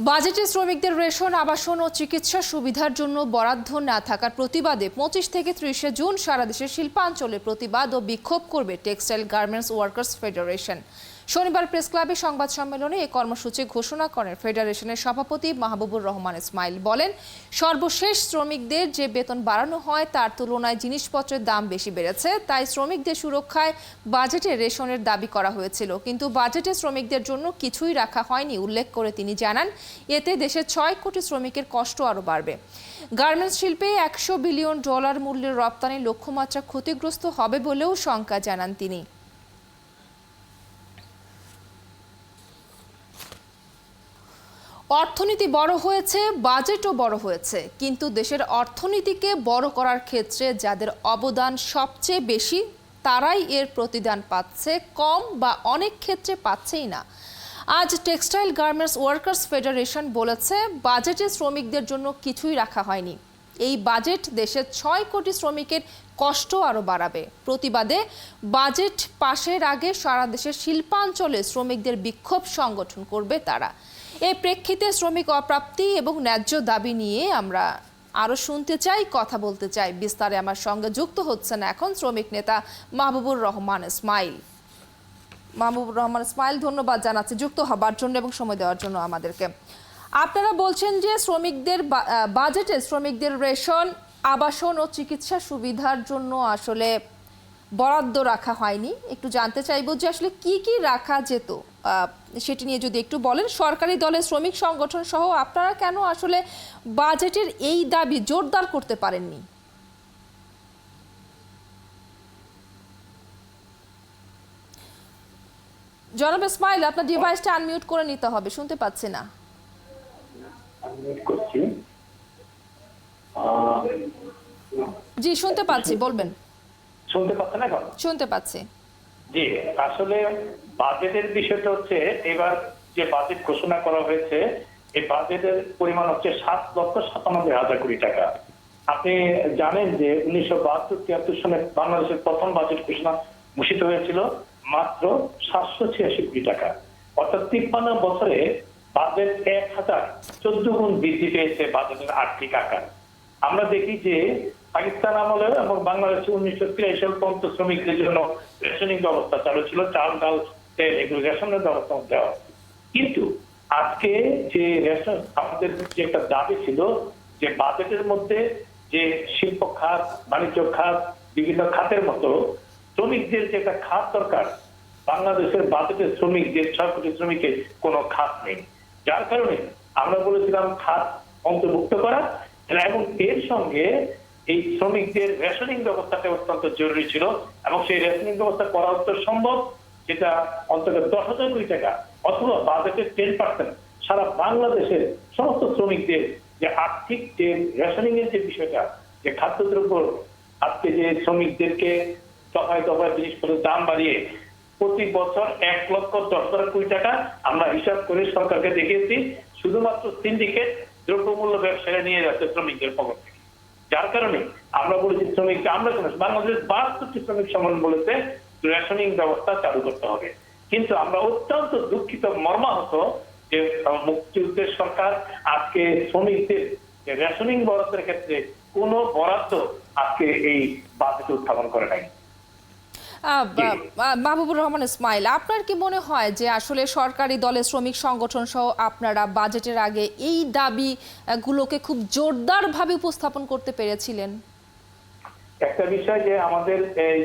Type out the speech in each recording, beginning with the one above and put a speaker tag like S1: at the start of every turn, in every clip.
S1: বাজেটে শ্রমিকদের রেশন, আবাসন ও চিকিৎসা সুবিধার জন্য বরাদ্দ না থাকার প্রতিবাদে 25 থেকে 30 জুন সারা দেশের শিল্পাঞ্চলে প্রতিবাদ ও বিক্ষোভ করবে টেক্সটাইল গার্মেন্টস ওয়ার্কার্স ফেডারেশন। শনিবার প্রেস ক্লাবে সংবাদ সম্মেলনে এই কর্মসূচি ঘোষণা করেন ফেডারেশনের সভাপতি মাহবুবুর রহমান ইসমাইল। বলেন, সর্বশেষ শ্রমিকদের যে বেতন বাড়ানো হয় তার তুলনায় জিনিসপত্রের দাম বেশি বেড়েছে, তাই শ্রমিকদের সুরক্ষায় বাজেটে রেশনের দাবি করা হয়েছিল, কিন্তু বাজেটে শ্রমিকদের জন্য কিছুই রাখা হয়নি উল্লেখ করে তিনি জানান, এতে দেশের 6 কোটি শ্রমিকের কষ্ট আরও বাড়বে। গার্মেন্টস শিল্পে $100 বিলিয়ন মূল্যের রপ্তানি লক্ষ্যমাত্রা ক্ষতিগ্রস্ত হবে বলেও শঙ্কা জানান তিনি। অর্থনীতি বড় হয়েছে, বাজেটও বড় হয়েছে, কিন্তু দেশের অর্থনীতিকে বড় করার ক্ষেত্রে যাদের অবদান সবচেয়ে বেশি তারাই এর প্রতিদান পাচ্ছে, কম বা অনেক ক্ষেত্রে পাচ্ছেই না। আজ টেক্সটাইল গার্মেন্টস ওয়ার্কার্স ফেডারেশন বলেছে, বাজেটে শ্রমিকদের জন্য কিছুই রাখা হয়নি। এই বাজেট দেশের 6 কোটি শ্রমিকের কষ্ট আরও বাড়াবে। প্রতিবাদে বাজেট পাশের আগে সারা দেশের শিল্পাঞ্চলে শ্রমিকদের বিক্ষোভ সংগঠন করবে তারা। এই প্রেক্ষিতে শ্রমিক অপ্রাপ্তি এবং ন্যায্য দাবি নিয়ে আমরা আরও শুনতে চাই, কথা বলতে চাই। বিস্তারে আমার সঙ্গে যুক্ত হচ্ছেন এখন শ্রমিক নেতা মাহবুবুর রহমান ইসমাইল। মাহবুবুর রহমান ইসমাইল, ধন্যবাদ জানাচ্ছি যুক্ত হবার জন্য এবং সময় দেওয়ার জন্য আমাদেরকে। আপনারা বলছেন যে শ্রমিকদের বাজেটে শ্রমিকদের রেশন, আবাসন ও চিকিৎসা সুবিধার জন্য আসলে বরাদ্দ রাখা হয়নি। একটু জানতে চাইবো যে আসলে কি কি রাখা যেত, সেটি নিয়ে যদি একটু বলেন। সরকারি দলের শ্রমিক সংগঠন সহ আপনারা কেন আসলে বাজেটের এই দাবি জোরদার করতে পারেননি? জনাব ইসমাইল, আপনার ডিভাইসটা আনমিউট করে নিতে হবে, শুনতে পাচ্ছি না। জি, শুনতে পাচ্ছি, বলবেন।
S2: শুনতে পাচ্ছেন এখন?
S1: শুনতে পাচ্ছি।
S2: জি, আসলে বাজেটের বিষয়টা হচ্ছে, এবার যে বাজেট ঘোষণা করা হয়েছে এই বাজেটের পরিমাণ হচ্ছে 7,97,000 কোটি টাকা। আপনি জানেন যে 1972-73 সালে বাংলাদেশের প্রথম বাজেট ঘোষিত হয়েছিল মাত্র 786 কোটি টাকা। অর্থাৎ 53 বছরে বাজেট 1014 গুণ বৃদ্ধি পেয়েছে বাজেটের আর্থিক আকার। আমরা দেখি যে পাকিস্তান আমলে এবং বাংলাদেশে 1983 সাল পর্যন্ত শ্রমিকদের জন্য রেশনিং ব্যবস্থা চালু ছিল, চাল, ডাল, তেল এগুলো রেশনের ব্যবস্থা দেওয়া। কিন্তু আজকে যে রেশন আমাদের যে একটা দাবি ছিল যে বাজেটের মধ্যে যে শিল্প খাত, বাণিজ্য খাত, বিভিন্ন খাতের মতো শ্রমিকদের যে একটা খাত দরকার, বাংলাদেশের বাজেটে শ্রমিকদের 6 কোটি শ্রমিকের কোনো খাত নেই। যার কারণে আমরা বলেছিলাম খাত অন্তর্ভুক্ত করা, এবং এর সঙ্গে এই শ্রমিকদের রেশনিং ব্যবস্থাটা অত্যন্ত জরুরি ছিল, এবং সেই রেশনিং ব্যবস্থা করা হতে সম্ভব যেটা অন্তত 10,000 কোটি টাকা অথবা বাজেটের 10% সারা বাংলাদেশের সমস্ত শ্রমিকদের যে আর্থিক যে রেশনিং এর যে বিষয়টা, যে খাদ্যদ্রব্য আজকে যে শ্রমিকদেরকে দফায় দফায় জিনিসপত্রের দাম বাড়িয়ে প্রতি বছর 1,10,00,000 কোটি টাকা আমরা হিসাব করে সরকারকে দেখিয়েছি, শুধুমাত্র সিন্ডিকেট দ্রব্যমূল্য ব্যবসায় নিয়ে যাচ্ছে শ্রমিকদের পক্ষ থেকে। যার কারণে আমরা বলেছি শ্রমিক, আমরা বাংলাদেশের 62টি শ্রমিক সংগঠন বলেছে রেশনিং ব্যবস্থা চালু করতে হবে। কিন্তু আমরা অত্যন্ত দুঃখিত, মর্মাহত যে মুক্তিযুদ্ধের সরকার আজকে শ্রমিকদের রেশনিং বরাদ্দের ক্ষেত্রে কোনো বরাদ্দ আজকে এই বাজেটে উত্থাপন করে নাই।
S1: মাহবুবুর রহমান ইসমাইল, আপনার কি মনে হয় যে আসলে সরকারি দলের শ্রমিক সংগঠন সহ আপনারা বাজেটের আগে এই দাবিগুলোকে খুব জোরদারভাবে উপস্থাপন করতে পেরেছিলেন?
S2: একটা বিষয় যে আমাদের এই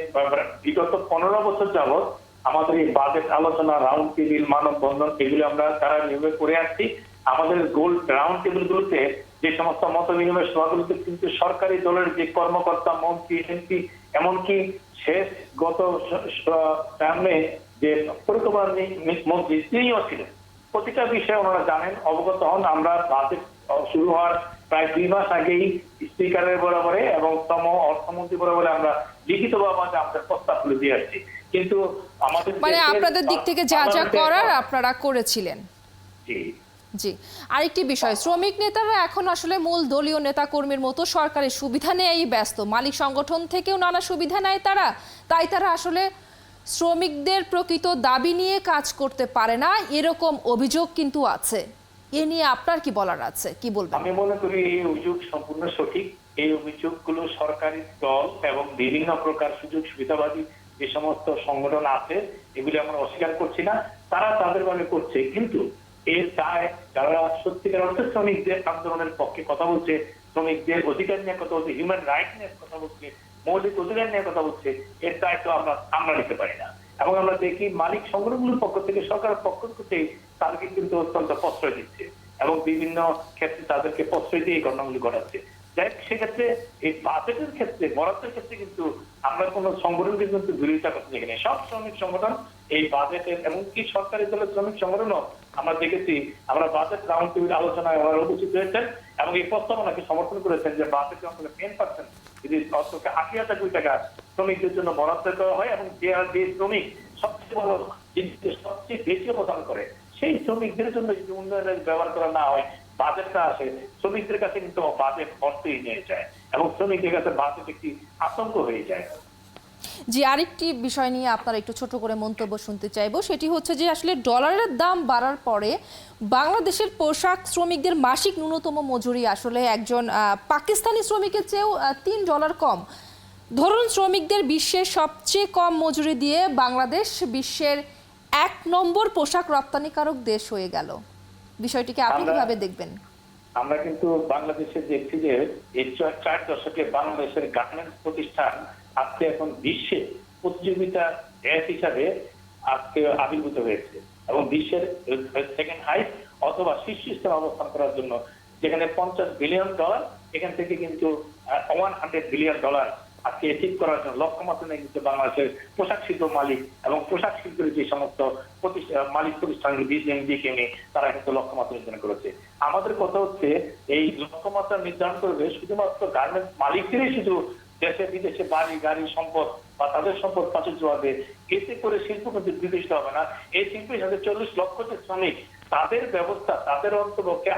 S2: বিগত 15 বছর যাবৎ আমাদের এই বাজেট আলোচনা, রাউন্ড টেবিল, মানববন্ধন এগুলো আমরা তারা নিয়মে করে আসছি। আমাদের গোল রাউন্ড টেবিল গুলোতে যে সমস্ত মত বিনিময় সভাগুলোতে কিন্তু সরকারি দলের যে কর্মকর্তা, মন্ত্রী, এমপি, এমনকি শেষ গত সামনে যে পরিকল্পনা মন্ত্রী তিনিও ছিলেন, প্রতিটা বিষয়ে ওনারা জানেন, অবগত হন। আমরা বাজেট শুরু হওয়ার প্রায় 2 মাস আগেই স্পিকারের বরাবরে এবং অর্থমন্ত্রী বরাবরে আমরা লিখিতভাবে আমাদের প্রস্তাব তুলে দিয়ে আসছি। কিন্তু আমাদের
S1: মানে আপনাদের দিক থেকে যা যা করার আপনারা করেছিলেন।
S2: জি
S1: জি, আরেকটি বিষয়, শ্রমিক নেতারা এখন আসলে মূল দলীয় নেতাকর্মীর মতো সরকারি সুবিধা নেয়াই ব্যস্ত। মালিক সংগঠন থেকেও নানা সুবিধা নেয় তারা, তাই তারা আসলে শ্রমিকদের প্রকৃত দাবি নিয়ে কাজ করতে পারে না, এরকম অভিযোগ কিন্তু আছে। এ নিয়ে আপনার কি বলার আছে, কি বলবেন?
S2: আমি মনে করি এই অভিযোগ সম্পূর্ণ সঠিক। এই অভিযোগগুলো সরকারি দল এবং বিভিন্ন প্রকার সুযোগ সুবিধাবাদী যে সমস্ত সংগঠন আছে, এগুলি আমরা অস্বীকার করছি না, তারা তাদের ভাবে করছে। কিন্তু এর দায় যারা সত্যিকার অর্থে শ্রমিকদের আন্দোলনের পক্ষে কথা বলছে, শ্রমিকদের অধিকার নিয়ে কথা বলছে, হিউম্যান রাইট নিয়ে কথা বলছে, মৌলিক অধিকার নিয়ে কথা বলছে, এর দায়িত্ব আমরা নিতে পারি না। এবং আমরা দেখি মালিক সংগঠনগুলোর পক্ষ থেকে, সরকারের পক্ষ থেকে তাদেরকে কিন্তু অত্যন্ত প্রশ্রয় দিচ্ছে এবং বিভিন্ন ক্ষেত্রে তাদেরকে প্রশ্রয় দিয়ে এই ঘটনাগুলি ঘটাচ্ছে। যাই হোক, সেক্ষেত্রে এই বাজেটের ক্ষেত্রে, বরাদ্দের ক্ষেত্রে কিন্তু আমরা কোনো সংগঠনকে কিন্তু বিরোধিতা করতে দেখি না। সব শ্রমিক সংগঠন এই বাজেটের, এমনকি সরকারি দলের শ্রমিক সংগঠনও আমরা দেখেছি, আমরা বাজেট রাউন্ড টেবিল আলোচনায় উপস্থিত হয়েছেন এবং এই প্রস্তাবনাকে সমর্থন করেছেন যে বাজেটে অন্তত 10% যদি অন্তত 80,000 কোটি টাকা শ্রমিকদের জন্য বরাদ্দ করা হয় এবং যে শ্রমিক সবচেয়ে বড়, সবচেয়ে বেশি অবদান করে, সেই শ্রমিকদের জন্য যদি উন্নয়নের ব্যবহার করা না হয়, বাজেটটা আসে শ্রমিকদের কাছে কিন্তু বাজেট অর্থই নিয়ে যায় এবং শ্রমিকদের কাছে বাজেট একটি আতঙ্ক হয়ে যায়।
S1: জি, আরেকটি বিষয় নিয়ে আপনার একটু ছোট করে মন্তব্য শুনতে চাইবো, সেটি হচ্ছে যে আসলে ডলারের দাম বাড়ার পরে বাংলাদেশের পোশাক শ্রমিকদের মাসিক ন্যূনতম মজুরি আসলে একজন পাকিস্তানি শ্রমিকের চেয়েও $3 কম। ধরুন শ্রমিকদের বিশ্বের সবচেয়ে কম মজুরি দিয়ে বাংলাদেশ বিশ্বের 1 নম্বর পোশাক রপ্তানিকারক দেশ হয়ে গেল। বিষয়টিকে আপনি কিভাবে দেখবেন?
S2: আমরা কিন্তু বাংলাদেশে দেখছি যে এই 4 দশকে বাংলাদেশের গার্মেন্টস প্রতিষ্ঠান আজকে এখন বিশ্বে প্রতিযোগিতা দেশ হিসাবে আজকে আবির্ভূত হয়েছে এবং বিশ্বের সেকেন্ড হাইট অথবা শীর্ষস্থানে অবস্থান করার জন্য, যেখানে $50 বিলিয়ন, এখান থেকে কিন্তু $100 বিলিয়ন আজকে অ্যাচিভ করার জন্য লক্ষ্যমাত্রা নিয়ে কিন্তু বাংলাদেশের পোশাক শিল্প মালিক এবং পোশাক শিল্পের যে সমস্ত মালিক প্রতিষ্ঠানগুলো বিজিএমডিকে নিয়ে তারা কিন্তু লক্ষ্যমাত্রা নির্ধারণ করেছে। আমাদের কথা হচ্ছে এই লক্ষ্যমাত্রা নির্ধারণ করবে শুধুমাত্র গার্মেন্টস মালিকদেরই, শুধু দেশে বিদেশে বাড়ি গাড়ি সম্পদ বা তাদের সম্পদ প্রাচুর্য হবে, এতে করে শিল্প কিন্তু বিকশিত হবে না। এই শিল্পের সাথে 40 লক্ষ যে শ্রমিক, তাদের ব্যবস্থা, তাদের অন্তপক্ষে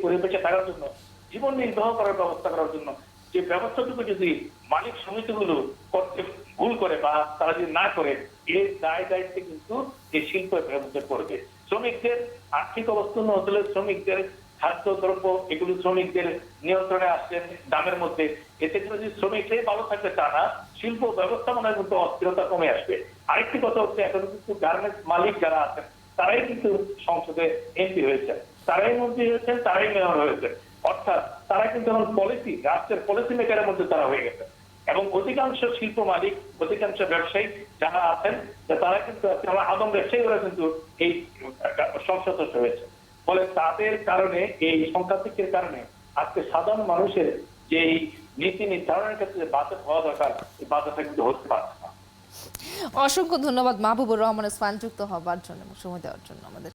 S2: পরিবেশে থাকার জন্য, জীবন নির্বাহ করার ব্যবস্থা করার জন্য যে ব্যবস্থাটুকু যদি মালিক সমিতিগুলো করতে ভুল করে বা তারা যদি না করে, এর দায়িত্বে কিন্তু এই শিল্প ব্যবস্থা করবে। শ্রমিকদের আর্থিক অবস্থা উন্নত হলে শ্রমিকদের খাদ্য দ্রব্য এগুলো শ্রমিকদের নিয়ন্ত্রণে আসছেন দামের মধ্যে, এতে করে যদি শ্রমিকরাই ভালো থাকবে তা না, শিল্প ব্যবস্থাপনায় কিন্তু অস্থিরতা কমে আসবে। আরেকটি কথা হচ্ছে, এখন কিন্তু গার্মেন্টস মালিক যারা আছেন তারাই কিন্তু সংসদে এমপি হয়েছে, তারাই মন্ত্রী হয়েছেন, তারাই মেয়র হয়েছে, অর্থাৎ তারা কিন্তু এখন পলিসি, রাষ্ট্রের পলিসি মেকারের মধ্যে তারা হয়ে গেছে এবং অধিকাংশ শিল্প মালিক, অধিকাংশ ব্যবসায়ী যারা আছেন তারা কিন্তু আদম ব্যবসায়ীরা কিন্তু এই সংসদ সদস্য হয়েছে। ফলে তাদের কারণে, এই সংখ্যাধিক্যের কারণে আজকে সাধারণ মানুষের যে নীতি নির্ধারণের ক্ষেত্রে বাজেট হওয়া দরকার, এই বাজেটটা কিন্তু হতে পারছে না।
S1: অসংখ্য ধন্যবাদ মাহবুবুর রহমান ওসমান যুক্ত হবার জন্য, সময় দেওয়ার জন্য আমাদের।